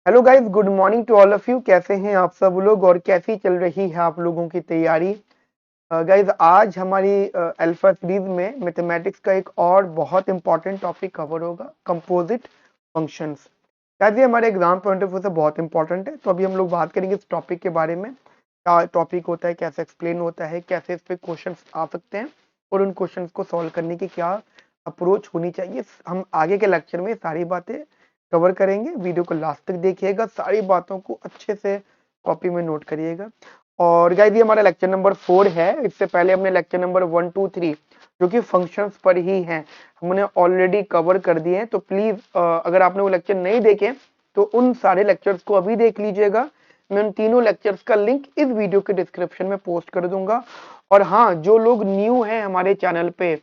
Hello guys, good morning to all of you. कैसे हैं आप सब लोग और कैसी चल रही है आप लोगों की तैयारी? गाइस, आज हमारी अल्फा सीरीज में मैथमेटिक्स का एक और बहुत इंपॉर्टेंट टॉपिक कवर होगा, कंपोजिट फंक्शंस। गाइस, ये हमारे एग्जाम पॉइंट ऑफ व्यू से बहुत इंपॉर्टेंट है, तो अभी हम लोग बात करेंगे इस टॉपिक के बारे में। क्या टॉपिक होता है, कैसे एक्सप्लेन होता है, कैसे इस पे क्वेश्चंस आ सकते हैं और उन क्वेश्चंस को सॉल्व करने की क्या अप्रोच होनी चाहिए। हम आगे के लेक्चर में सारी बातें कवर करेंगे। वीडियो को लास्ट तक देखिएगा, सारी बातों को अच्छे से कॉपी में नोट करिएगा। और गाइस, ये हमारा लेक्चर नंबर 4 है। इससे पहले हमने लेक्चर नंबर 1, 2, 3 जो कि फंक्शंस पर ही हैं, हमने ऑलरेडी कवर कर दिए हैं। तो प्लीज अगर आपने वो लेक्चर नहीं देखे तो उन सारे लेक्चर्स को अभी देख लीजिएगा। मैं उन तीनों लेक्चर्स का लिंक इस वीडियो के डिस्क्रिप्शन में पोस्ट कर दूंगा। और हाँ, जो लोग न्यू हैं हमारे चैनल पे,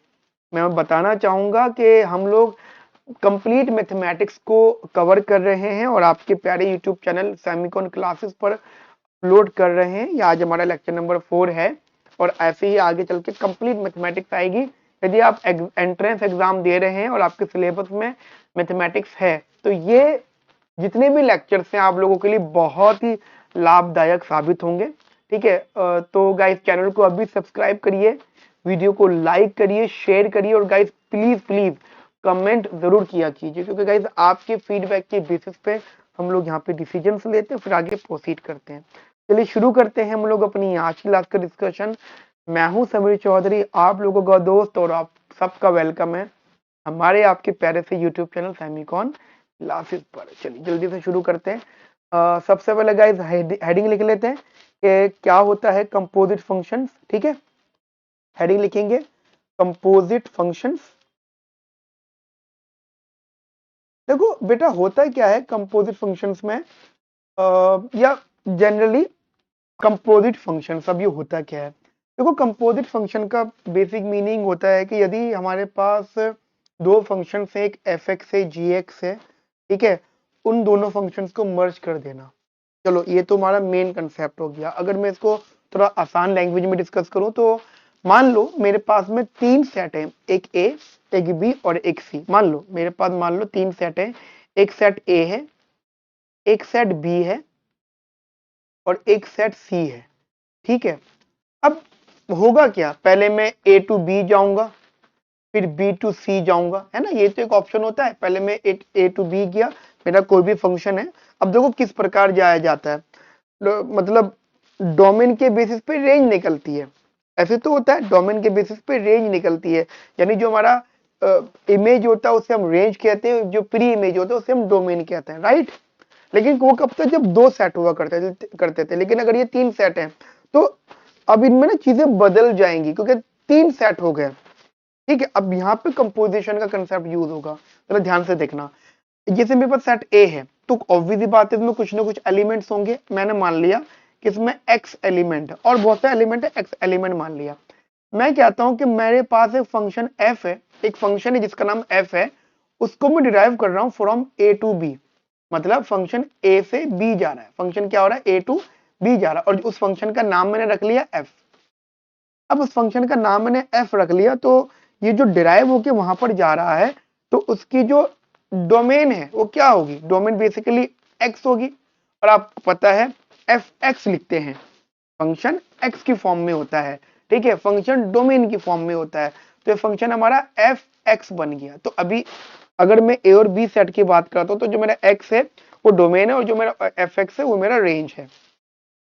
मैं बताना चाहूंगा कि हम लोग कंप्लीट मैथमेटिक्स को कवर कर रहे हैं और आपके प्यारे यूट्यूब चैनल सेमिकॉन क्लासेस पर अपलोड कर रहे हैं। ये आज हमारा लेक्चर नंबर 4 है और ऐसे ही आगे चल के कंप्लीट मैथमेटिक्स आएगी। यदि आप एंट्रेंस एग्जाम दे रहे हैं और आपके सिलेबस में मैथमेटिक्स है तो ये जितने भी लेक्चर्स हैं आप लोगों के लिए बहुत ही लाभदायक साबित होंगे। ठीक है, तो गाइस चैनल को अभी सब्सक्राइब करिए, वीडियो को लाइक करिए, शेयर करिए और गाइस प्लीज प्लीज कमेंट जरूर किया कीजिए, क्योंकि गाइस आपके फीडबैक के बेसिस पे हम लोग यहाँ पे डिसीजंस लेते हैं, फिर आगे प्रोसीड करते हैं। चलिए शुरू करते हैं हम लोग अपनी आज की क्लास का डिस्कशन। मैं हूं समीर चौधरी, आप लोगों का दोस्त, और आप सबका वेलकम है हमारे आपके प्यारे से यूट्यूब चैनल सेमिकॉन क्लासेस पर। चलिए जल्दी से शुरू करते हैं। सबसे पहले गाइस हेडिंग लिख लेते हैं कि क्या होता है कंपोजिट फंक्शंस। ठीक है, हेडिंग लिखेंगे कंपोजिट फंक्शंस। देखो बेटा, होता क्या है कंपोजिट फंक्शंस में, या जनरली कंपोजिट फंक्शन सब ये होता क्या है। देखो, कंपोजिट फंक्शन का बेसिक मीनिंग होता है कि यदि हमारे पास दो फंक्शन है, एक एफ एक्स है, जी एक्स है, ठीक है, उन दोनों फंक्शंस को मर्ज कर देना। चलो, ये तो हमारा मेन कंसेप्ट हो गया। अगर मैं इसको थोड़ा आसान लैंग्वेज में डिस्कस करूं तो मान लो मेरे पास में तीन सेट है, एक ए, एक बी और एक सी। मान लो मेरे पास, मान लो तीन सेट है, एक सेट ए है, एक सेट बी है और एक सेट सी है। ठीक है, अब होगा क्या, पहले मैं ए टू बी जाऊंगा, फिर बी टू सी जाऊंगा, है ना। ये तो एक ऑप्शन होता है, पहले मैं ए टू बी गया, मेरा कोई भी फंक्शन है। अब देखो किस प्रकार जाया जाता है, मतलब डोमेन के बेसिस पे रेंज निकलती है। ऐसे तो होता है, डोमेन के बेसिस पे रेंज निकलती है, यानी जो हमारा इमेज होता है उसे हम रेंज कहते हैं, जो प्री इमेज होता है उसे हम डोमेन कहते हैं, राइट। लेकिन वो कब तक, जब दो सेट हुआ करते थे। लेकिन अगर ये तीन सेट है तो अब इनमें ना चीजें बदल जाएंगी, क्योंकि तीन सेट हो गए। ठीक है, अब यहाँ पे कंपोजिशन का कंसेप्ट यूज होगा, चलो ध्यान से देखना। जैसे मेरे पास सेट ए है तो ऑब्वियसली बात है, इसमें कुछ ना कुछ एलिमेंट्स होंगे। मैंने मान लिया कि इसमें एक्स एलिमेंट है और बहुत सारे एलिमेंट है, एक्स एलिमेंट मान लिया। मैं कहता हूं कि मेरे पास एक फंक्शन एफ है, एक फंक्शन है जिसका नाम एफ है, उसको मैं डिराइव कर रहा हूं फ्रॉम ए टू बी। मतलब फंक्शन ए से बी जा रहा है, फंक्शन क्या हो रहा है, ए टू बी जा रहा है, और उस फंक्शन का नाम मैंने रख लिया एफ। अब उस फंक्शन का नाम मैंने एफ रख लिया, तो ये जो डिराइव होके वहां पर जा रहा है, तो उसकी जो डोमेन है वो क्या होगी, डोमेन बेसिकली एक्स होगी। और आपको पता है एफ एक्स लिखते हैं, फंक्शन एक्स की फॉर्म में होता है। ठीक है, फंक्शन डोमेन की फॉर्म में होता है, तो ये फंक्शन हमारा एफ एक्स बन गया। तो अभी अगर मैं ए और बी सेट की बात करता हूं तो जो मेरा एक्स है वो डोमेन है और जो मेरा एफ एक्स है वो मेरा रेंज है।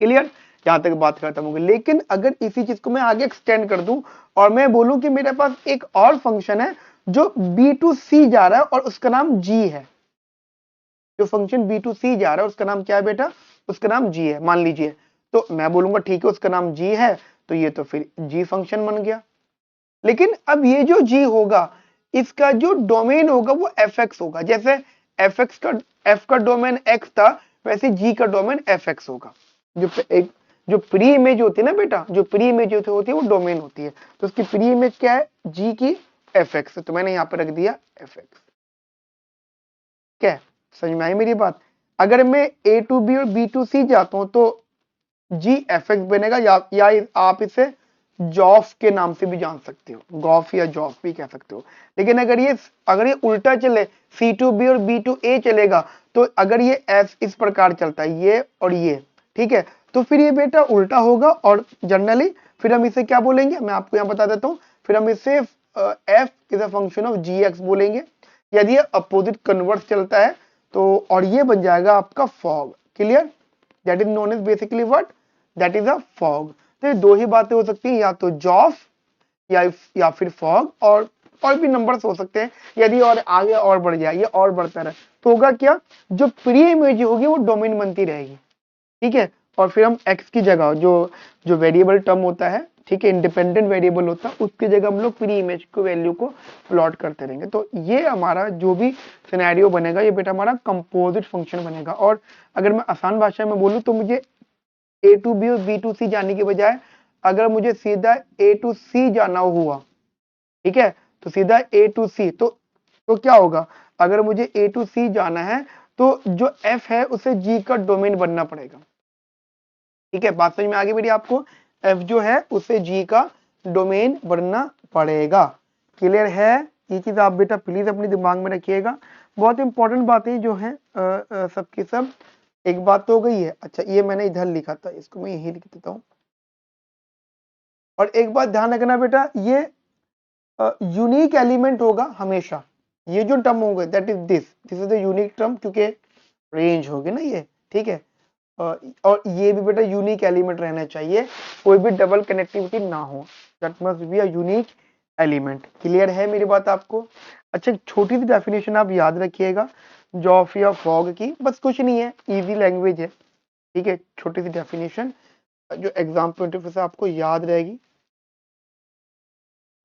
क्लियर, यहां तक बात खत्म होगी। लेकिन अगर इसी चीज को मैं आगे एक्सटेंड कर दूं और मैं बोलूं कि मेरे पास एक और फंक्शन है जो बी टू सी जा रहा है और उसका नाम जी है, जो फंक्शन बी टू सी जा रहा है उसका नाम क्या है बेटा, उसका नाम जी है, मान लीजिए। तो मैं बोलूंगा ठीक है, उसका नाम जी है, तो ये तो फिर जी फंक्शन बन गया। लेकिन अब ये जो जी होगा, इसका जो डोमेन होगा वो एफ एक्स होगा। जैसे एफ एक्स का, एफ का डोमेन एक्स था, वैसे जी का डोमेन एफ एक्स होगा। जो एक जो प्री इमेज होती है ना बेटा, जो प्री इमेज होती है वो डोमेन होती है। तो उसकी प्री इमेज क्या है, जी की एफ एक्स, तो मैंने यहां पर रख दिया एफ एक्स। क्या है, समझ में आई मेरी बात। अगर मैं ए टू बी और बी टू सी जाता हूं तो जी एफ एक्स बनेगा, या आप इसे जॉफ के नाम से भी जान सकते हो, गॉफ या जॉफ भी कह सकते हो। लेकिन अगर ये उल्टा चले, C2B और B2A चलेगा, तो अगर ये इस प्रकार चलता है, ये और ये, ठीक है, तो फिर ये बेटा उल्टा होगा। और जनरली फिर हम इसे क्या बोलेंगे, मैं आपको यहाँ बता देता हूँ, फिर हम इसे f is a function of gx बोलेंगे। यदि ये अपोजिट कन्वर्स चलता है तो, और ये बन जाएगा आपका fog. Clear? That is known as basically what, that is a fog. तो ये दो ही बातें हो सकती हैं, या तो जॉफ या फिर फॉग, और भी नंबर्स हो सकते हैं। यदि और आगे और बढ़ जाए, ये और बढ़ता रहे, तो होगा क्या, जो प्री इमेज होगी वो डोमेन बनती रहेगी, ठीक है। और फिर हम x की जगह जो जो वेरिएबल टर्म होता है, ठीक है, इंडिपेंडेंट वेरिएबल होता है, उसकी जगह हम लोग प्री इमेज को वैल्यू को प्लॉट करते रहेंगे। तो ये हमारा जो भी सिनेरियो बनेगा, ये बेटा हमारा कंपोजिट फंक्शन बनेगा। और अगर मैं आसान भाषा में बोलूँ तो मुझे A to B और B to C जाने के बजाय अगर मुझे सीधा A to C जाना हुआ, ठीक है, तो सीधा A to C, तो क्या होगा, अगर मुझे A to C जाना है तो जो F है उसे G का डोमेन बनना पड़ेगा, ठीक है। बात समझ में आगे मेरी आपको, F जो है उसे G का डोमेन बनना पड़ेगा। क्लियर है? ये चीज आप बेटा प्लीज अपने दिमाग में रखिएगा, बहुत इंपॉर्टेंट बातें जो है सबकी सब। एक बात तो हो गई है। अच्छा, ये मैंने इधर लिखा था, इसको मैं यही लिख देता हूँ। और एक बात ध्यान रखना बेटा, ये यूनिक एलिमेंट होगा हमेशा। ये जो टर्म होगा, that is this is the unique term, क्योंकि रेंज होगी ना ये, ठीक है। और ये भी बेटा यूनिक एलिमेंट रहना चाहिए, कोई भी डबल कनेक्टिविटी ना हो, that must be a unique element. Clear है मेरी बात आपको? अच्छा, छोटी सी डेफिनेशन आप याद रखिएगा जॉफ या फॉग की, बस कुछ नहीं है, इजी लैंग्वेज है, ठीक है। छोटी सी डेफिनेशन जो एग्जाम पॉइंट ऑफ व्यू से आपको याद रहेगी।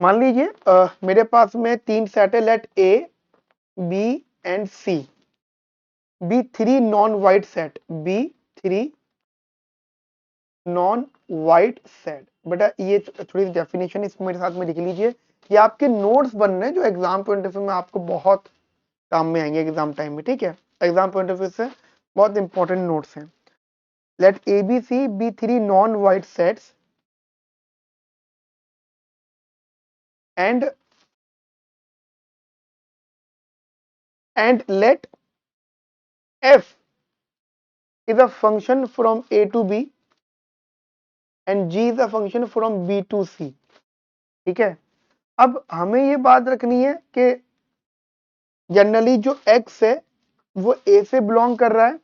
मान लीजिए मेरे पास में तीन सेट है, let A B and C, be three non void set, be three non void set. बेटा ये थोड़ी सी डेफिनेशन इसको मेरे साथ में लिख लीजिए, ये आपके नोट्स बन रहे हैं जो एग्जाम पॉइंट ऑफ व्यू में आपको बहुत काम में आएंगे एग्जाम टाइम में, ठीक है। एग्जाम पॉइंट ऑफ व्यू से बहुत इंपॉर्टेंट नोट्स हैं। Let A B C be three non void sets and let f is a function from A to B and G is a function from B to C, ठीक है। अब हमें ये बात रखनी है कि जनरली जो x है वो A से बिलोंग कर रहा है,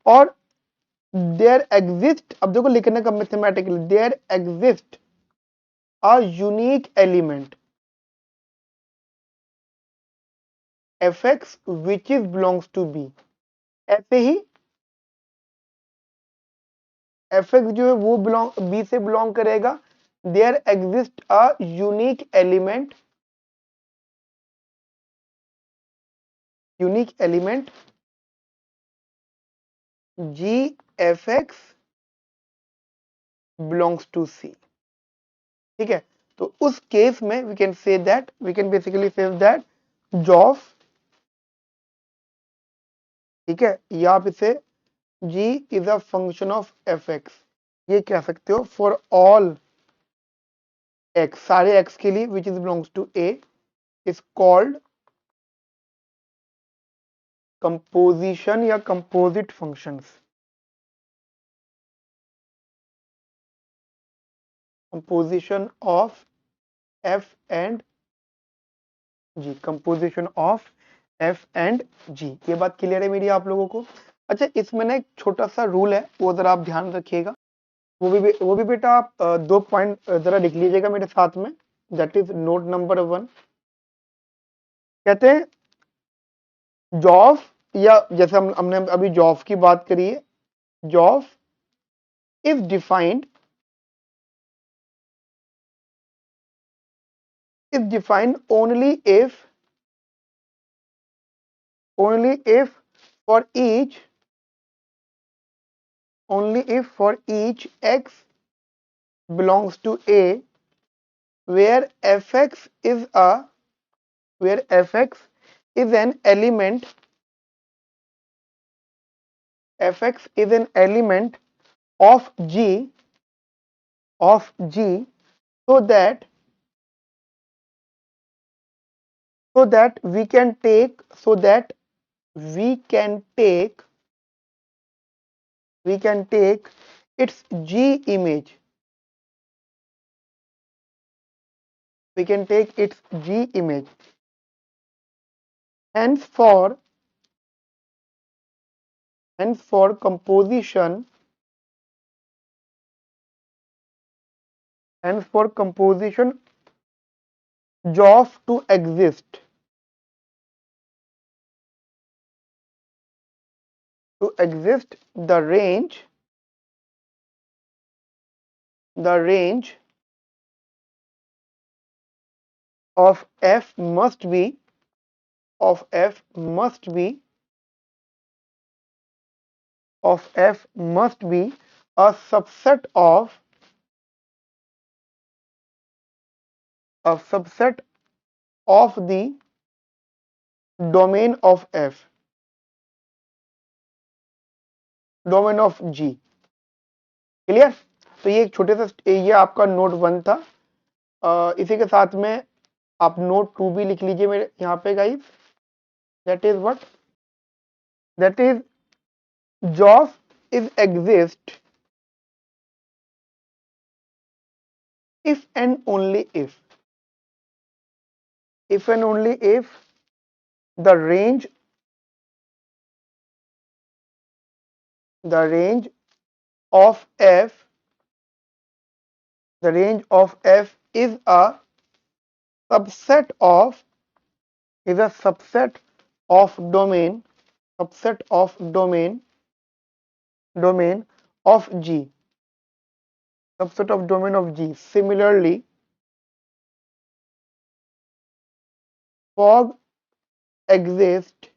और देयर एग्जिस्ट, अब देखो लिखने का mathematically, there exist a unique element fx which is belongs to B। ऐसे ही fx जो है वो B से बिलोंग करेगा, there exist a unique element G fx belongs to C, ठीक है। तो उस केस में we can basically say that g of, ठीक है, या आप इसे G is a function of fx, ये कह सकते हो फॉर ऑल x, सारे x के लिए which is belongs to A is called composition या composite functions. Composition of f and G, composition of f and G, ये बात क्लियर है मेरी आप लोगों को? अच्छा, इसमें ना एक छोटा सा रूल है, वो जरा आप ध्यान रखिएगा। वो भी बेटा आप दो पॉइंट जरा लिख लीजिएगा मेरे साथ में, दैट इज नोट नंबर 1। कहते हैं जॉफ, या जैसे हमने अभी जॉफ की बात करी है, जॉफ is defined only if for each x belongs to A, where fx is an element, of G so that we can take its G image. We can take its G image. Hence for composition, JOF to exist, the range of F must be a subset of the domain of F, domain of G. Clear? तो ये एक छोटे सा, ये आपका note 1 था। इसी के साथ में आप नोट 2 भी लिख लीजिए मेरे यहाँ पे guys. That is what, that is JOF is exist if and only if the range of F is a subset of domain of G. Similarly, fog exists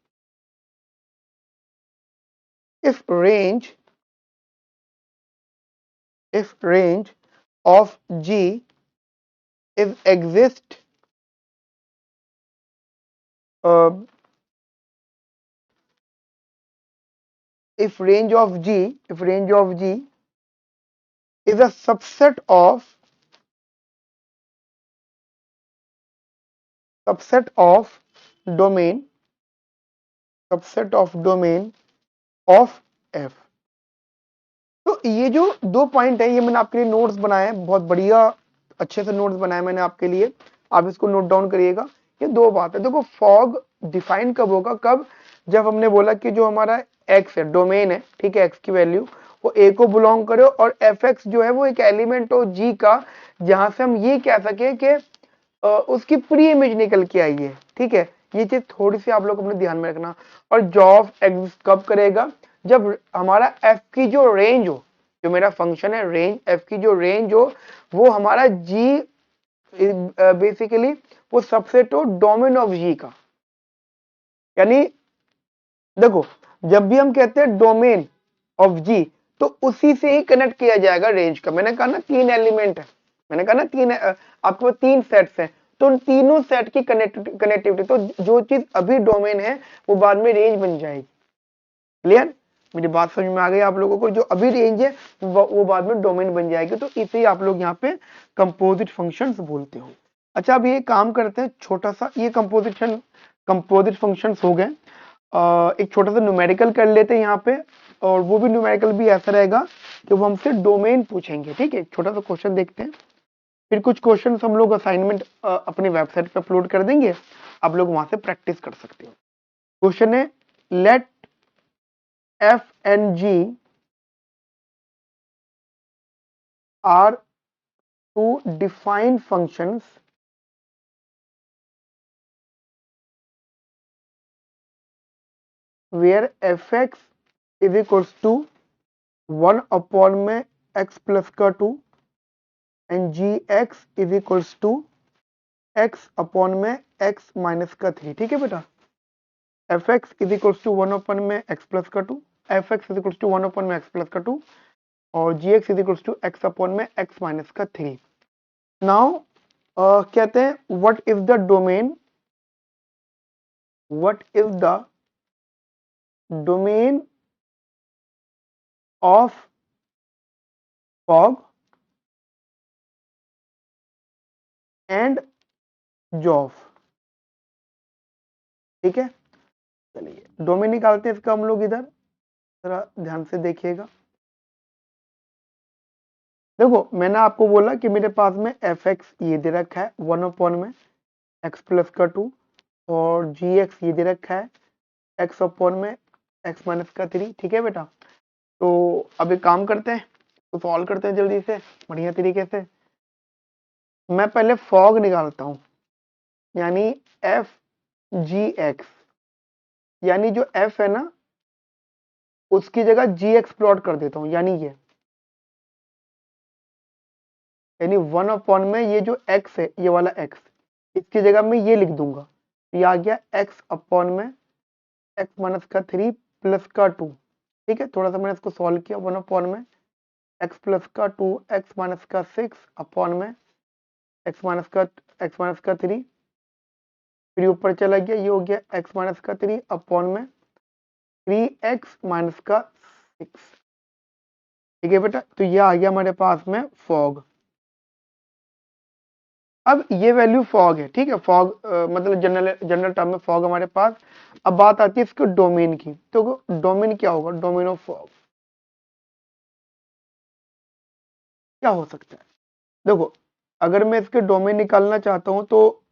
if range of G is exist if range of G is a subset of domain of F। तो ये जो दो point है, ये मैंने आपके लिए notes बनाए हैं, बहुत बढ़िया अच्छे से नोट्स बनाए मैंने आपके लिए, आप इसको नोट डाउन करिएगा। ये दो बात है। देखो फॉग डिफाइन कब होगा, कब, जब हमने बोला कि जो हमारा एक्स है, डोमेन है, ठीक है, एक्स की वैल्यू वो ए को बिलोंग करे और एफ एक्स जो है वो एक एलिमेंट हो जी का, जहां से हम ये कह सके कि उसकी प्री इमेज निकल के आई है। ठीक है, ये चीज थोड़ी सी आप लोग अपने ध्यान में रखना। और जॉब एग्जिस्ट कब करेगा, जब हमारा एफ की जो रेंज हो, जो मेरा फंक्शन है रेंज, एफ की जो रेंज हो वो हमारा जी बेसिकली वो सबसेट हो डोमेन ऑफ जी का। यानी देखो, जब भी हम कहते हैं डोमेन ऑफ जी तो उसी से ही कनेक्ट किया जाएगा रेंज का। मैंने कहा ना तीन एलिमेंट है, मैंने कहा ना तीन आपको तीन सेट्स हैं, तो उन तीनों सेट की कनेक्टिविटी, तो जो चीज अभी डोमेन है वो बाद में रेंज बन जाएगी। क्लियर? मेरी बात समझ में आ गई आप लोगों को? जो अभी रेंज है वो बाद में डोमेन बन जाएगी। तो इसे आप लोग यहाँ पे कंपोजिट फंक्शंस बोलते हो। अच्छा, अब ये काम करते हैं छोटा सा, ये कंपोजिट फंक्शंस हो गए। एक छोटा सा न्यूमेरिकल कर लेते हैं यहाँ पे, और वो भी न्यूमेरिकल भी ऐसा रहेगा कि वो हमसे डोमेन पूछेंगे। ठीक है, छोटा सा क्वेश्चन देखते हैं, फिर कुछ क्वेश्चन हम लोग असाइनमेंट अपनी वेबसाइट पे अपलोड कर देंगे, आप लोग वहां से प्रैक्टिस कर सकते हो। क्वेश्चन है, let F and G are two defined functions where fx is equals to 1 upon में x plus का 2 and gx is equals to x upon में x minus का 3। ठीक है बेटा, fx is equals to 1 upon में x plus का 2, fx is equals to 1 upon में x plus का 2 और gx is equals to x upon में x minus का 3। नाउ कहते हैं what is the domain of fog and जॉफ। ठीक है, चलिए डोमेन निकालते हैं इसका हम लोग इधर, जरा ध्यान से देखिएगा। देखो मैंने आपको बोला कि मेरे पास में एफ एक्स ये दे रखा है 1 में एक्स प्लस का 2, और जी एक्स ये दे रखा है एक्स अपॉन में एक्स माइनस का 3। ठीक है बेटा, तो अब एक काम करते हैं, तो सॉल्व करते हैं जल्दी से बढ़िया तरीके से। मैं पहले फॉग निकालता हूं, यानी एफ जी एक्स, यानी जो एफ है ना उसकी जगह जी एक्स प्लॉट कर देता हूं, यानी 1 में ये जो x है, ये वाला x, इसकी जगह में ये लिख दूंगा, ये आ गया x अपॉन में x माइनस का 3 प्लस का 2। ठीक है, थोड़ा सा मैंने इसको सॉल्व किया, 1 में x प्लस का 2 x माइनस का 6 अपॉन में x माइनस का 3, फिर ऊपर चला गया, ये हो गया x माइनस का 3 अपॉन में 3x माइनस का 6। ठीक है बेटा, तो ये आ गया हमारे पास में फॉग। अब ये वैल्यू फॉग है, ठीक है, फॉग मतलब जनरल टर्म में फॉग हमारे पास। अब बात आती है इसके डोमेन की, तो डोमेन क्या होगा, डोमेन ऑफ फॉग क्या हो सकता है। देखो अगर मैं इसके डोमेन निकालना चाहता हूं तो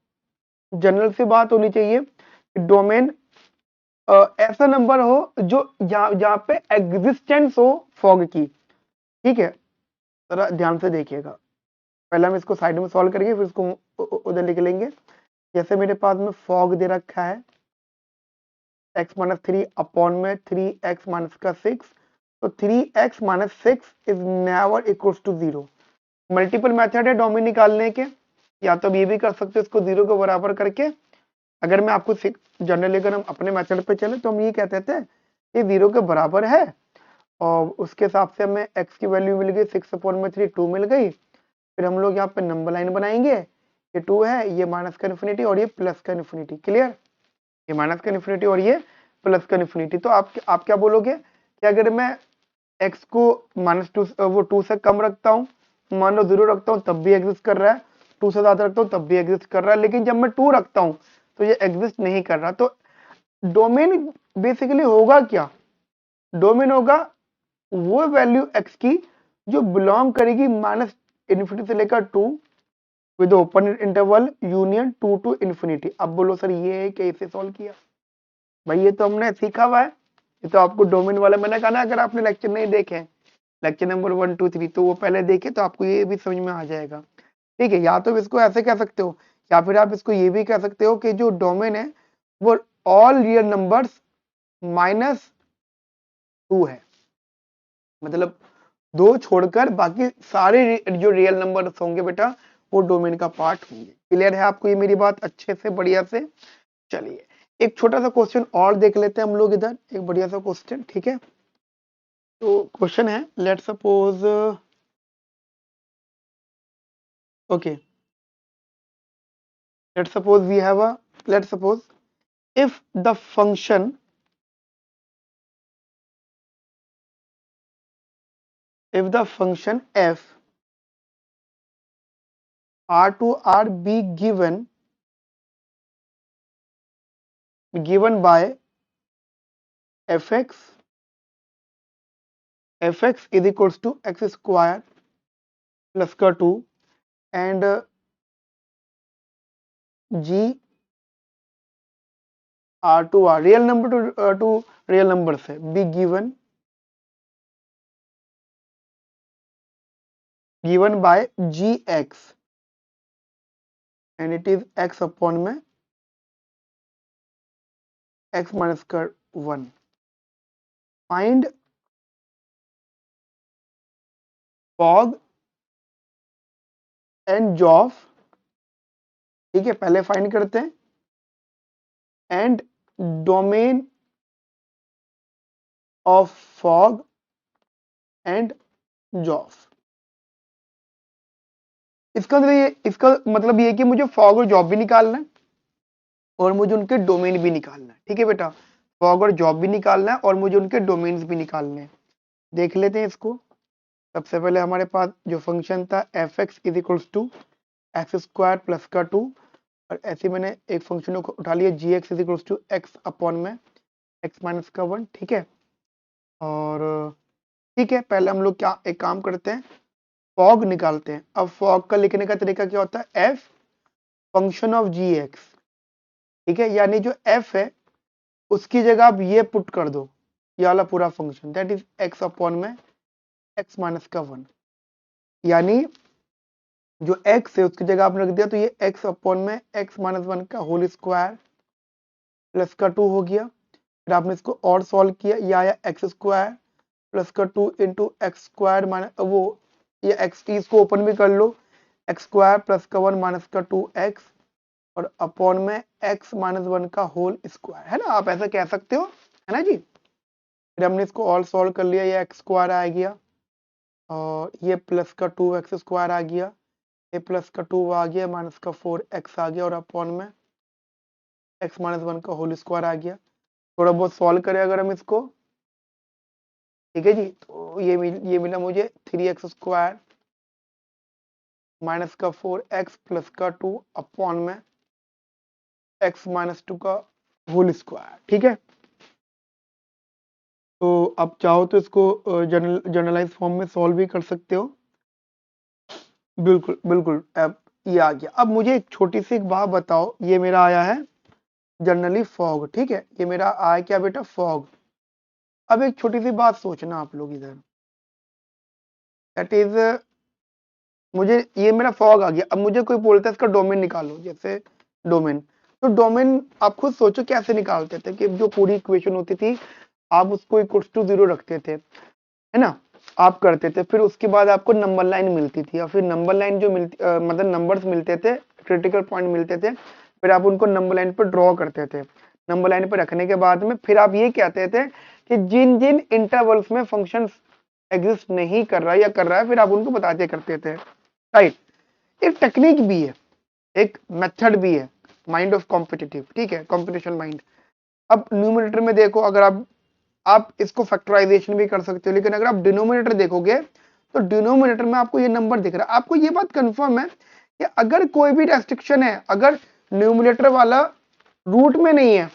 जनरल से बात होनी चाहिए, डोमेन ऐसा नंबर हो जो जहां पे एग्जिस्टेंस हो फॉग की। ठीक है, जरा ध्यान से देखिएगा, पहले हम इसको साइड में सॉल्व करेंगे, फिर इसको उधर लिख लेंगे। जैसे मेरे पास में फॉग दे रखा है x माइनस 3 अपॉन में 3x माइनस का 6, तो 3x minus 6 is never equals to 0। Multiple method है डोमेन निकालने के, या तो ये भी कर सकते हो इसको 0 के बराबर करके। अगर मैं आपको जनरली अगर हम अपने मेथड पे चले तो हम ये कहते थे ये 0 के बराबर है, और उसके हिसाब से हमें x की वैल्यू मिल गई 6 अपॉन में 3 2 मिल गई। फिर हम लोग यहाँ पे नंबर लाइन बनाएंगे, ये 2 है, ये माइनस का इन्फिनिटी और ये प्लस का इन्फिनिटी। क्लियर, ये माइनस का इन्फिनिटी और ये प्लस का इन्फिनिटी। तो आप क्या बोलोगे कि अगर मैं x को -2 वो 2 से कम रखता हूँ, मान लो 0 रखता हूँ तब भी एग्जिस्ट कर रहा है, 2 से ज्यादा रखता हूँ तब भी एग्जिस्ट कर रहा है, लेकिन जब मैं 2 रखता हूँ तो ये एग्जिस्ट नहीं कर रहा। तो डोमेन बेसिकली होगा क्या, डोमेन होगा वो वैल्यू x की जो बिलोंग करेगी माइनस इन्फिनिटी से लेकर 2 with open interval union 2 to infinity. अब बोलो सर ये कैसे सॉल्व किया, भाई ये तो हमने सीखा हुआ है, ये तो आपको डोमेन वाला मैंने कहा ना, अगर आपने लेक्चर नहीं देखे लेक्चर नंबर 1 2 3 तो वो पहले देखे तो आपको ये भी समझ में आ जाएगा। ठीक है, या तो इसको ऐसे कह सकते हो, या फिर आप इसको ये भी कह सकते हो कि जो डोमेन है वो ऑल रियल नंबर्स -2 है, मतलब 2 छोड़कर बाकी सारे जो रियल नंबर्स होंगे बेटा वो डोमेन का पार्ट होंगे। क्लियर है आपको ये मेरी बात अच्छे से बढ़िया से। चलिए एक छोटा सा क्वेश्चन और देख लेते हैं हम लोग इधर, एक बढ़िया सा क्वेश्चन। ठीक है, तो क्वेश्चन है, let suppose, okay, let suppose if the function f r to r be given by fx is equals to x square plus का 2 and g r to r real number to real number से be given by gx and it is x upon में x minus का 1। find fog and joff। ठीक है, पहले find करते हैं and domain of fog and जॉफ। इसका मतलब ये कि मुझे फॉग और जॉब भी निकालना है और मुझे उनके डोमेन भी निकालना है। ठीक है बेटा, फॉग और जॉब भी निकालना है और मुझे उनके डोमेन्स भी निकालने हैं। देख लेते हैं इसको। सबसे पहले हमारे पास जो फंक्शन था F X is equals to X square plus का 2, और ऐसे मैंने एक फंक्शन को उठा लिया G x is equals to x upon में एक्स माइनस का 1, ठीक है। और ठीक है, पहले हम लोग क्या एक काम करते हैं, फॉग निकालते हैं। अब फॉग का लिखने का तरीका क्या होता है, F function of G X, ठीक है, यानी जो एफ है उसकी जगह आप ये पुट कर दो, ये वाला पूरा function, that is x upon में एक्स माइनस का 1, यानी जो x है उसकी जगह आपने रख दिया तो ये x अपॉन में x माइनस 1 का होल स्क्वायर प्लस का 2 हो गया। फिर आपने इसको और सॉल्व किया, ये आया एक्स स्क्वायर प्लस का 2 इंटू एक्स स्क्वायर माइनस वो ये एक्स, इसको ओपन भी कर लो, एक्स स्क्वायर प्लस का 1 माइनस का 2x और अपॉन में x माइनस 1 का होल स्क्वायर, है ना, आप ऐसा कह सकते हो, है ना जी। फिर हमने इसको ऑल सॉल्व कर लिया, ये एक्स स्क्वायर आ गया और ये प्लस का 2x स्क्वायर आ गया, ए प्लस का 2 आ गया, माइनस का 4x आ गया और अपॉन में x माइनस 1 का होल स्क्वायर आ गया। थोड़ा बहुत सॉल्व करें अगर हम इसको, ठीक है जी, तो ये मिला मुझे 3x स्क्वायर माइनस का 4x प्लस का 2 अपॉन में x माइनस 2 का होल स्क्वायर, ठीक है। तो आप चाहो तो इसको जनरलाइज फॉर्म में सॉल्व भी कर सकते हो, बिल्कुल बिल्कुल। अब ये आ गया। अब मुझे एक छोटी सी एक बात बताओ, ये मेरा आया है जनरली फॉग, ठीक है, ये मेरा आया क्या बेटा, फॉग। अब एक छोटी सी बात सोचना आप लोग इधर, दैट इज मुझे ये मेरा फॉग आ गया। अब मुझे कोई बोलता है इसका डोमेन निकालो, जैसे डोमेन, तो डोमेन आप खुद सोचो कैसे निकालते थे, कि जो पूरी इक्वेशन होती थी आप उसको इक्वल्स टू 0 रखते थे, है ना, आप करते थे, फिर उसके बाद आपको नंबर लाइन मिलती थी और फिर नंबर लाइन जो मिलती मतलब नंबर्स मिलते थे, क्रिटिकल पॉइंट मिलते थे, फिर आप उनको नंबर लाइन पर ड्रॉ करते थे। नंबर लाइन पर रखने के बाद में फिर आप ये कहते थे कि जिन जिन इंटरवल्स में फंक्शन एग्जिस्ट नहीं कर रहा या कर रहा है, फिर आप उनको बताते करते थे, राइट। एक टेक्निक भी है, एक मेथड भी है, माइंड ऑफ कॉम्पिटिटिव, ठीक है, कॉम्पिटिशन माइंड। अब न्यूमरेटर में देखो, अगर आप इसको फैक्टराइजेशन भी कर सकते हो, लेकिन अगर आप डिनोमिनेटर देखोगे तो डिनोमिनेटर में आपको ये नंबर दिख रहा है। आपको ये बात कंफर्म है कि अगर कोई भी रेस्ट्रिक्शन है, अगर न्यूमरेटर वाला रूट में नहीं है,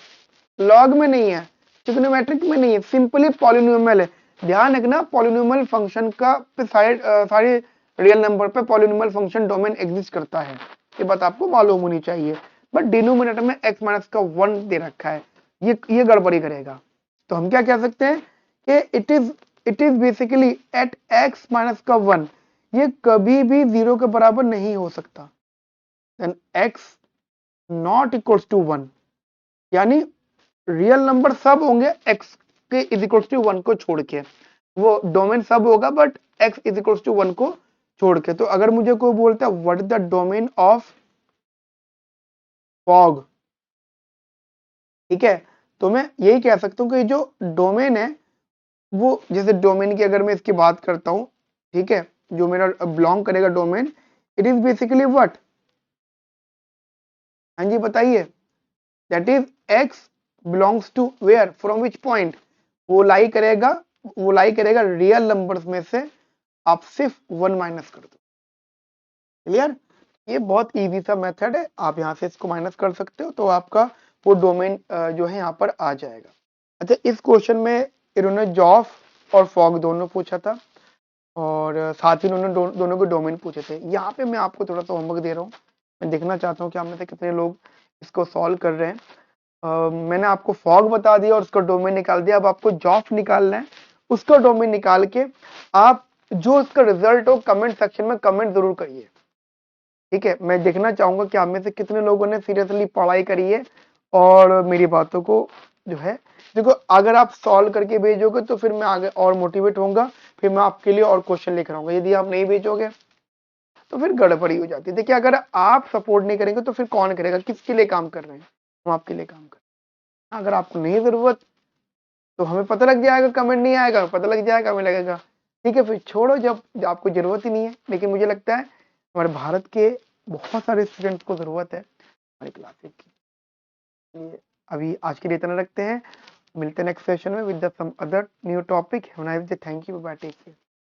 लॉग में नहीं है, ट्रिग्नोमेट्रिक में नहीं है, सिंपली पॉलिनोमियल है। ध्यान रखना, पॉलिनोमियल फंक्शन का सारे रियल नंबर पे पॉलिनोमियल फंक्शन डोमेन एग्जिस्ट करता है, ये बात आपको मालूम होनी चाहिए। बट डिनोमिनेटर में x माइनस का 1 दे रखा है, ये गड़बड़ी करेगा। तो हम क्या कह सकते हैं कि it is basically at x minus का 1, ये कभी भी 0 के बराबर नहीं हो सकता। Then x not equals to 1, यानी रियल नंबर सब होंगे x के इज इक्वल्स टू 1 को छोड़ के, वो डोमेन सब होगा but x is equals to 1 को छोड़ के। तो अगर मुझे कोई बोलता है what is the domain of fog, ठीक है, तो मैं यही कह सकता हूं कि जो डोमेन है वो, जैसे डोमेन की अगर मैं इसकी बात करता हूं, ठीक है, जो मेरा बिलोंग करेगा domain, it is basically what, हाँ जी बताइए, that is x belongs to where, from which point, वो लाई करेगा रियल नंबर्स में से, आप सिर्फ 1 माइनस कर दो, क्लियर। ये बहुत इजी सा मेथड है, आप यहाँ से इसको माइनस कर सकते हो तो आपका वो डोमेन जो है यहाँ पर आ जाएगा। अच्छा, इस क्वेश्चन में इन्होंने जॉफ और फॉग दोनों पूछा था और साथ ही उन्होंने दोनों के डोमेन पूछे थे। यहाँ पे मैं आपको थोड़ा सा होमवर्क दे रहा हूँ, मैं देखना चाहता हूँ कि आप में से कितने लोग इसको सॉल्व कर रहे हैं। मैंने आपको फॉग बता दिया और उसका डोमेन निकाल दिया, अब आपको जॉफ निकालना है। उसका डोमेन निकाल के आप जो उसका रिजल्ट हो कमेंट सेक्शन में कमेंट जरूर करिए, ठीक है। मैं देखना चाहूंगा कि आप में से कितने लोगों ने सीरियसली पढ़ाई करी है और मेरी बातों को जो है, देखो अगर आप सॉल्व करके भेजोगे तो फिर मैं आगे और मोटिवेट होऊंगा, फिर मैं आपके लिए और क्वेश्चन लेकर आऊंगा। यदि आप नहीं भेजोगे तो फिर गड़बड़ी हो जाती है। देखिए, अगर आप सपोर्ट नहीं करेंगे तो फिर कौन करेगा, किसके लिए काम कर रहे हैं, हम आपके लिए काम कर रहे हैं। अगर आपको नहीं जरूरत तो हमें पता लग जाएगा, कमेंट नहीं आएगा, पता लग जाएगा, हमें लगेगा ठीक है, फिर छोड़ो, जब आपको जरूरत ही नहीं है। लेकिन मुझे लगता है हमारे भारत के बहुत सारे स्टूडेंट्स को जरूरत है हमारी क्लासेस की। अभी आज के लिए इतना रखते हैं, मिलते हैं नेक्स्ट सेशन में with some other new topic. Have a nice day, thank you, bye, take care.